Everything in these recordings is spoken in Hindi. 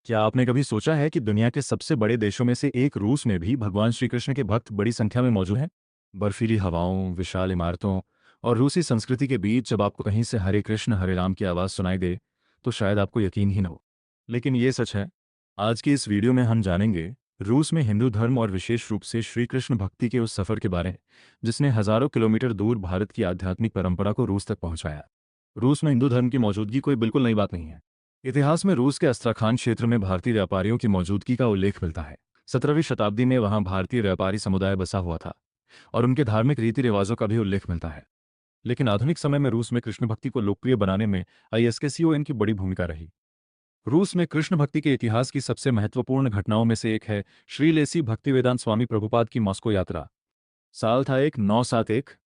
क्या आपने कभी सोचा है कि दुनिया के सबसे बड़े देशों में से एक रूस में भी भगवान श्री कृष्ण के भक्त बड़ी संख्या में मौजूद हैं? बर्फीली हवाओं, विशाल इमारतों और रूसी संस्कृति के बीच जब आपको कहीं से हरे कृष्ण हरे राम की आवाज़ सुनाई दे, तो शायद आपको यकीन ही न हो। लेकिन ये सच है। आज की इस वीडियो में हम जानेंगे रूस में हिंदू धर्म और विशेष रूप से श्री कृष्ण भक्ति के उस सफ़र के बारे में जिसने हजारों किलोमीटर दूर भारत की आध्यात्मिक परंपरा को रूस तक पहुंचाया। रूस में हिंदू धर्म की मौजूदगी कोई बिल्कुल नई बात नहीं है। इतिहास में रूस के अस्त्राखान क्षेत्र में भारतीय व्यापारियों की मौजूदगी का उल्लेख मिलता है। 17वीं शताब्दी में वहां भारतीय व्यापारी समुदाय बसा हुआ था और उनके धार्मिक रीति रिवाजों का भी उल्लेख मिलता है। लेकिन आधुनिक समय में रूस में कृष्ण भक्ति को लोकप्रिय बनाने में आईएसकेसीओएन की बड़ी भूमिका रही। रूस में कृष्ण भक्ति के इतिहास की सबसे महत्वपूर्ण घटनाओं में से एक है श्री लेसी भक्तिवेदांत स्वामी प्रभुपाद की मॉस्को यात्रा। साल था 1971।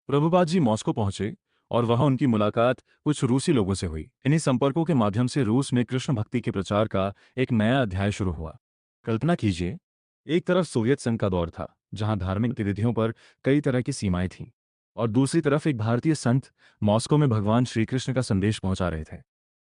प्रभुपाद जी मॉस्को पहुंचे और वहां उनकी मुलाकात कुछ रूसी लोगों से हुई। इन्हीं संपर्कों के माध्यम से रूस में कृष्ण भक्ति के प्रचार का एक नया अध्याय शुरू हुआ। कल्पना कीजिए, एक तरफ सोवियत संघ का दौर था जहां धार्मिक गतिविधियों पर कई तरह की सीमाएं थीं, और दूसरी तरफ एक भारतीय संत मॉस्को में भगवान श्री कृष्ण का संदेश पहुंचा रहे थे।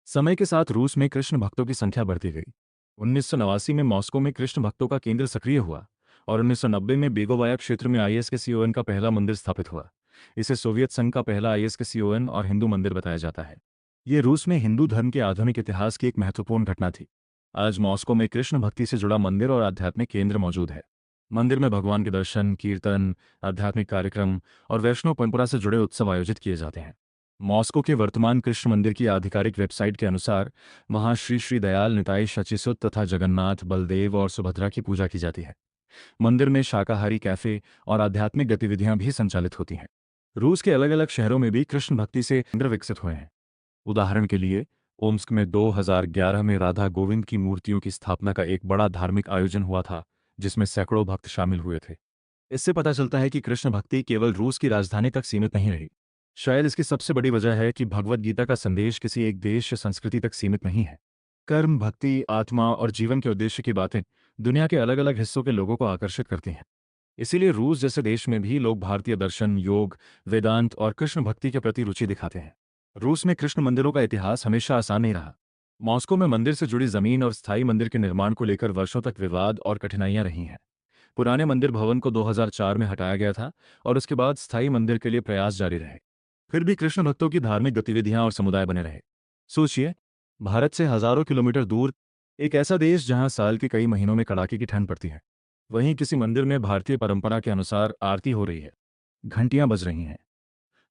समय के साथ रूस में कृष्ण भक्तों की संख्या बढ़ती गई। 1989 में मॉस्को में कृष्ण भक्तों का केंद्र सक्रिय हुआ और 1990 में बेगोवाया क्षेत्र में आईएसकेसीओएन का पहला मंदिर स्थापित हुआ। इसे सोवियत संघ का पहला आईएसकेसीओएन और हिंदू मंदिर बताया जाता है। ये रूस में हिंदू धर्म के आधुनिक इतिहास की एक महत्वपूर्ण घटना थी। आज मॉस्को में कृष्ण भक्ति से जुड़ा मंदिर और आध्यात्मिक केंद्र मौजूद है। मंदिर में भगवान के दर्शन, कीर्तन, आध्यात्मिक कार्यक्रम और वैष्णव परंपरा से जुड़े उत्सव आयोजित किए जाते हैं। मॉस्को के वर्तमान कृष्ण मंदिर की आधिकारिक वेबसाइट के अनुसार वहां श्री श्री दयाल निताई शचिसुत तथा जगन्नाथ, बलदेव और सुभद्रा की पूजा की जाती है। मंदिर में शाकाहारी कैफे और आध्यात्मिक गतिविधियां भी संचालित होती हैं। रूस के अलग अलग शहरों में भी कृष्ण भक्ति से केंद्र विकसित हुए हैं। उदाहरण के लिए ओम्स्क में 2011 में राधा गोविंद की मूर्तियों की स्थापना का एक बड़ा धार्मिक आयोजन हुआ था, जिसमें सैकड़ों भक्त शामिल हुए थे। इससे पता चलता है कि कृष्ण भक्ति केवल रूस की राजधानी तक सीमित नहीं रही। शायद इसकी सबसे बड़ी वजह है कि भगवद गीता का संदेश किसी एक देश या संस्कृति तक सीमित नहीं है। कर्म, भक्ति, आत्मा और जीवन के उद्देश्य की बातें दुनिया के अलग अलग हिस्सों के लोगों को आकर्षित करती हैं। इसीलिए रूस जैसे देश में भी लोग भारतीय दर्शन, योग, वेदांत और कृष्ण भक्ति के प्रति रुचि दिखाते हैं। रूस में कृष्ण मंदिरों का इतिहास हमेशा आसान नहीं रहा। मॉस्को में मंदिर से जुड़ी जमीन और स्थायी मंदिर के निर्माण को लेकर वर्षों तक विवाद और कठिनाइयां रही हैं। पुराने मंदिर भवन को 2004 में हटाया गया था और उसके बाद स्थायी मंदिर के लिए प्रयास जारी रहे। फिर भी कृष्ण भक्तों की धार्मिक गतिविधियां और समुदाय बने रहे। सोचिए, भारत से हजारों किलोमीटर दूर एक ऐसा देश जहां साल के कई महीनों में कड़ाके की ठंड पड़ती है, वहीं किसी मंदिर में भारतीय परंपरा के अनुसार आरती हो रही है, घंटियां बज रही हैं,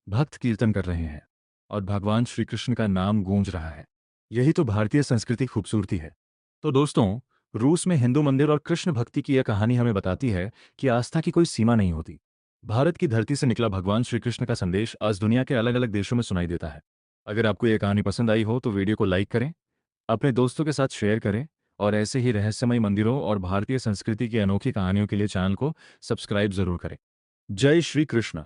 भक्त कीर्तन कर रहे हैं और भगवान श्री कृष्ण का नाम गूंज रहा है। यही तो भारतीय संस्कृति की खूबसूरती है। तो दोस्तों, रूस में हिंदू मंदिर और कृष्ण भक्ति की यह कहानी हमें बताती है कि आस्था की कोई सीमा नहीं होती। भारत की धरती से निकला भगवान श्री कृष्ण का संदेश आज दुनिया के अलग अलग देशों में सुनाई देता है। अगर आपको यह कहानी पसंद आई हो तो वीडियो को लाइक करें, अपने दोस्तों के साथ शेयर करें और ऐसे ही रहस्यमय मंदिरों और भारतीय संस्कृति की अनोखी कहानियों के लिए चैनल को सब्सक्राइब जरूर करें। जय श्री कृष्ण।